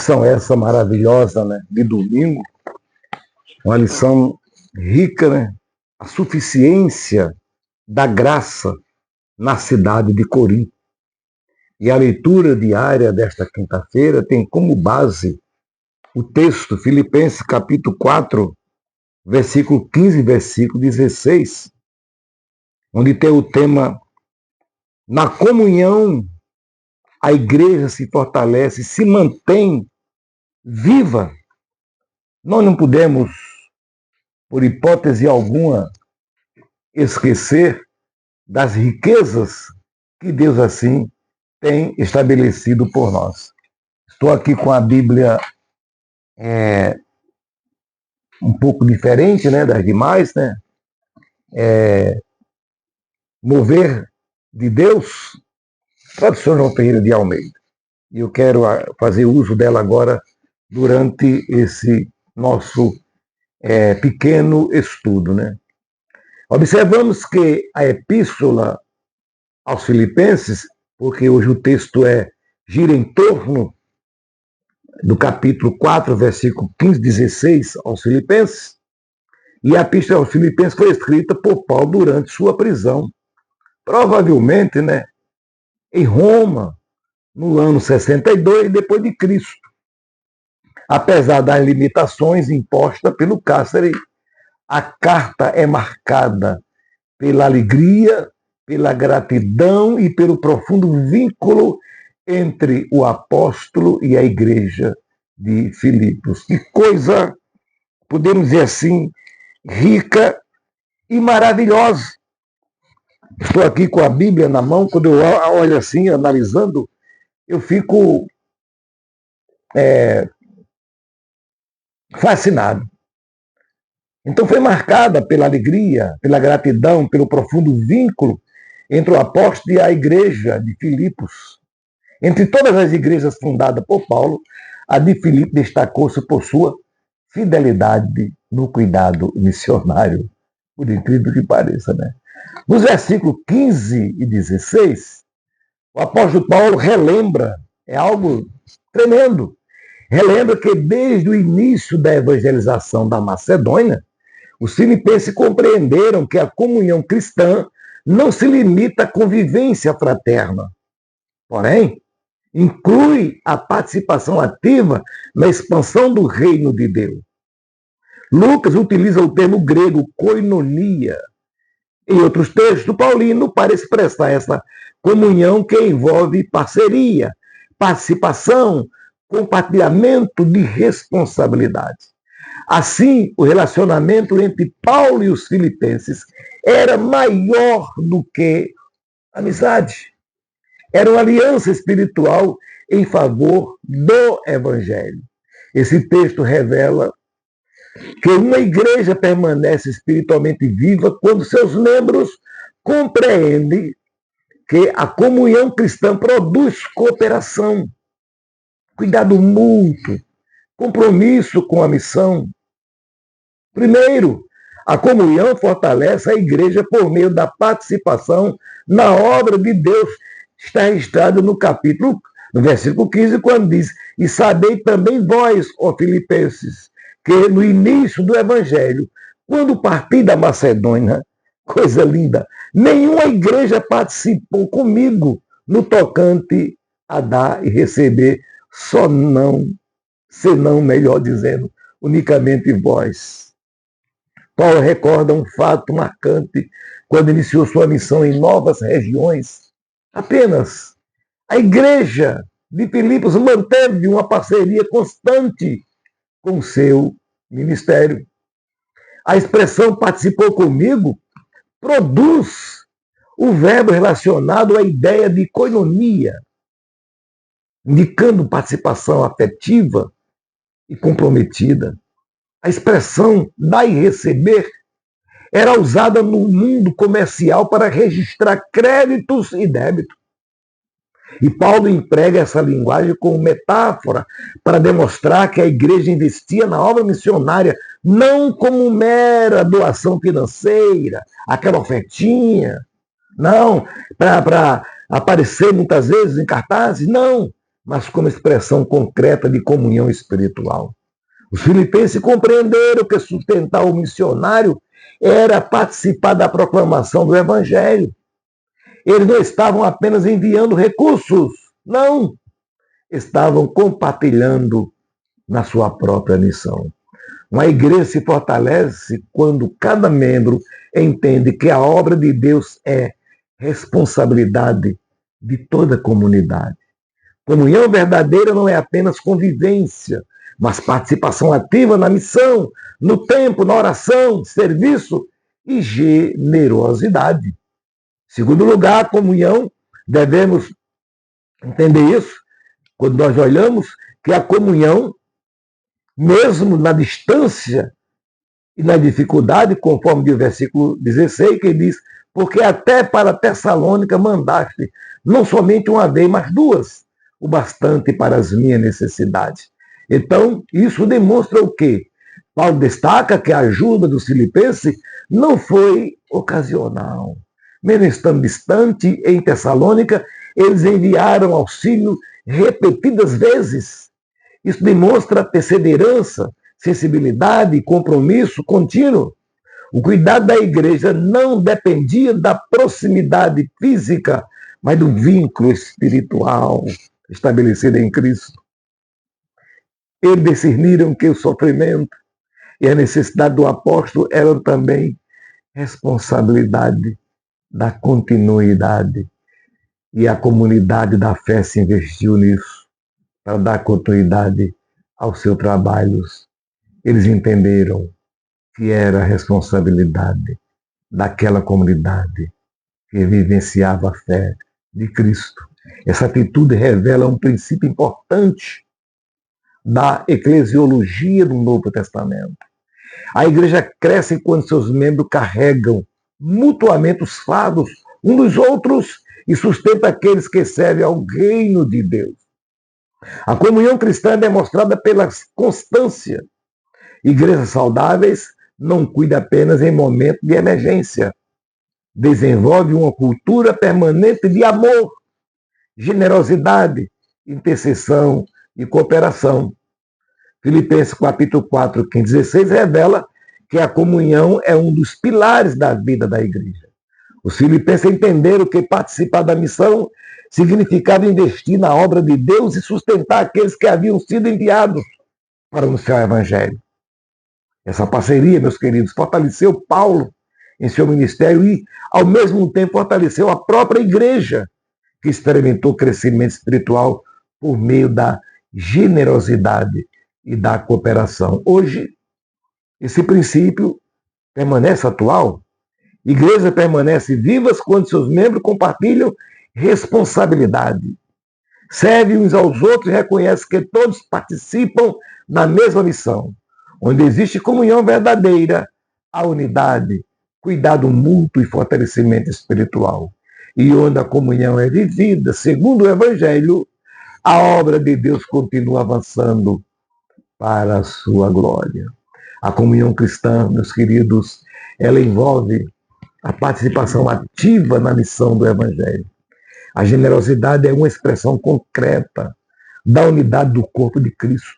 lição essa maravilhosa, né, de domingo, uma lição rica, né, a suficiência da graça na cidade de Corinto. E a leitura diária desta quinta-feira tem como base o texto Filipenses capítulo 4, versículo 15 e versículo 16, onde tem o tema: na comunhão a igreja se fortalece, se mantém viva. Nós não podemos, por hipótese alguma, esquecer das riquezas que Deus assim tem estabelecido por nós. Estou aqui com a Bíblia um pouco diferente, né, das demais, né? Mover de Deus, tradução João Ferreira de Almeida. E eu quero fazer uso dela agora durante esse nosso pequeno estudo, né? Observamos que a epístola aos Filipenses, porque hoje o texto gira em torno do capítulo 4, versículo 15, 16 aos Filipenses, e a epístola aos Filipenses foi escrita por Paulo durante sua prisão, provavelmente, né, em Roma, no ano 62 depois de Cristo. Apesar das limitações impostas pelo cárcere, a carta é marcada pela alegria, pela gratidão e pelo profundo vínculo entre o apóstolo e a igreja de Filipos. Que coisa, podemos dizer assim, rica e maravilhosa. Estou aqui com a Bíblia na mão, quando eu olho assim, analisando, eu fico fascinado. Então foi marcada pela alegria, pela gratidão, pelo profundo vínculo entre o apóstolo e a igreja de Filipos. Entre todas as igrejas fundadas por Paulo, a de Filipos destacou-se por sua fidelidade no cuidado missionário, por incrível que pareça, né? Nos versículos 15 e 16, o apóstolo Paulo relembra, é algo tremendo, relembra que desde o início da evangelização da Macedônia, os filipenses compreenderam que a comunhão cristã não se limita à convivência fraterna, porém, inclui a participação ativa na expansão do reino de Deus. Lucas utiliza o termo grego koinonia em outros textos paulinos para expressar essa comunhão que envolve parceria, participação, compartilhamento de responsabilidades. Assim, o relacionamento entre Paulo e os filipenses era maior do que amizade. Era uma aliança espiritual em favor do Evangelho. Esse texto revela que uma igreja permanece espiritualmente viva quando seus membros compreendem que a comunhão cristã produz cooperação, cuidado mútuo, compromisso com a missão. Primeiro, a comunhão fortalece a igreja por meio da participação na obra de Deus. Está registrado no versículo 15, quando diz: e sabei também vós, ó Filipenses, que no início do Evangelho, quando parti da Macedônia, coisa linda, nenhuma igreja participou comigo no tocante a dar e receber, senão, melhor dizendo, unicamente vós. Paulo recorda um fato marcante quando iniciou sua missão em novas regiões. Apenas a igreja de Filipos manteve uma parceria constante com o seu ministério. A expressão participou comigo produz o verbo relacionado à ideia de koinonia, indicando participação afetiva e comprometida. A expressão dar e receber era usada no mundo comercial para registrar créditos e débitos. E Paulo emprega essa linguagem como metáfora para demonstrar que a igreja investia na obra missionária não como mera doação financeira, aquela ofertinha, não, para aparecer muitas vezes em cartazes, não, mas como expressão concreta de comunhão espiritual. Os filipenses compreenderam que sustentar o missionário era participar da proclamação do Evangelho. Eles não estavam apenas enviando recursos, não, estavam compartilhando na sua própria missão. Uma igreja se fortalece quando cada membro entende que a obra de Deus é responsabilidade de toda a comunidade. Comunhão verdadeira não é apenas convivência, mas participação ativa na missão, no tempo, na oração, serviço e generosidade. Em segundo lugar, a comunhão, devemos entender isso, quando nós olhamos que a comunhão, mesmo na distância e na dificuldade, conforme diz o versículo 16, que diz, porque até para Tessalônica mandaste, não somente uma vez, mas duas, o bastante para as minhas necessidades. Então, isso demonstra o quê? Paulo destaca que a ajuda dos filipenses não foi ocasional. Mesmo estando distante em Tessalônica, eles enviaram auxílio repetidas vezes. Isso demonstra perseverança, sensibilidade e compromisso contínuo. O cuidado da igreja não dependia da proximidade física, mas do vínculo espiritual estabelecido em Cristo. Eles discerniram que o sofrimento e a necessidade do apóstolo eram também responsabilidade da continuidade. E a comunidade da fé se investiu nisso, para dar continuidade aos seus trabalhos. Eles entenderam que era a responsabilidade daquela comunidade que vivenciava a fé de Cristo. Essa atitude revela um princípio importante da eclesiologia do Novo Testamento. A igreja cresce quando seus membros carregam mutuamente os fardos uns dos outros e sustenta aqueles que servem ao reino de Deus. A comunhão cristã é demonstrada pela constância. Igrejas saudáveis não cuidam apenas em momentos de emergência. Desenvolve uma cultura permanente de amor, generosidade, intercessão e cooperação. Filipenses capítulo 4, 15, 16 revela que a comunhão é um dos pilares da vida da igreja. Os filipenses entenderam que participar da missão significava investir na obra de Deus e sustentar aqueles que haviam sido enviados para anunciar o Evangelho. Essa parceria, meus queridos, fortaleceu Paulo em seu ministério e, ao mesmo tempo, fortaleceu a própria igreja, que experimentou crescimento espiritual por meio da generosidade e da cooperação. Hoje, esse princípio permanece atual. Igrejas permanecem vivas quando seus membros compartilham responsabilidade, servem uns aos outros e reconhecem que todos participam da mesma missão. Onde existe comunhão verdadeira, há unidade, cuidado mútuo e fortalecimento espiritual. E onde a comunhão é vivida segundo o Evangelho, a obra de Deus continua avançando para a sua glória. A comunhão cristã, meus queridos, ela envolve a participação ativa na missão do Evangelho. A generosidade é uma expressão concreta da unidade do corpo de Cristo.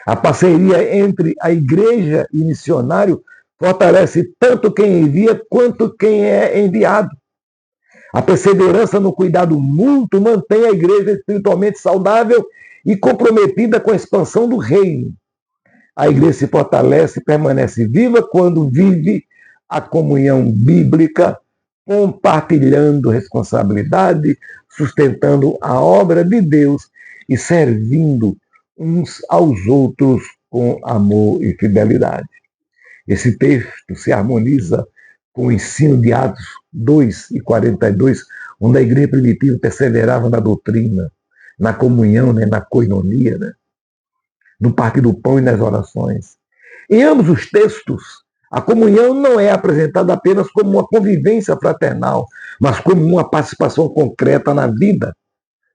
A parceria entre a igreja e missionário fortalece tanto quem envia quanto quem é enviado. A perseverança no cuidado mútuo mantém a igreja espiritualmente saudável e comprometida com a expansão do reino. A igreja se fortalece e permanece viva quando vive a comunhão bíblica, compartilhando responsabilidade, sustentando a obra de Deus e servindo uns aos outros com amor e fidelidade. Esse texto se harmoniza com o ensino de Atos 2 e 42, onde a igreja primitiva perseverava na doutrina, na comunhão, na coinonia, no partir do pão e nas orações. Em ambos os textos, a comunhão não é apresentada apenas como uma convivência fraternal, mas como uma participação concreta na vida,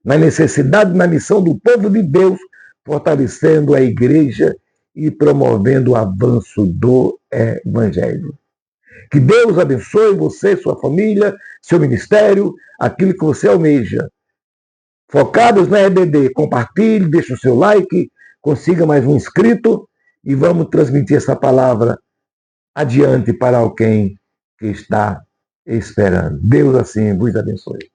na necessidade e na missão do povo de Deus, fortalecendo a igreja e promovendo o avanço do Evangelho. Que Deus abençoe você, sua família, seu ministério, aquilo que você almeja. Focados na EBD, compartilhe, deixe o seu like, consiga mais um inscrito e vamos transmitir essa palavra adiante para alguém que está esperando. Deus assim vos abençoe.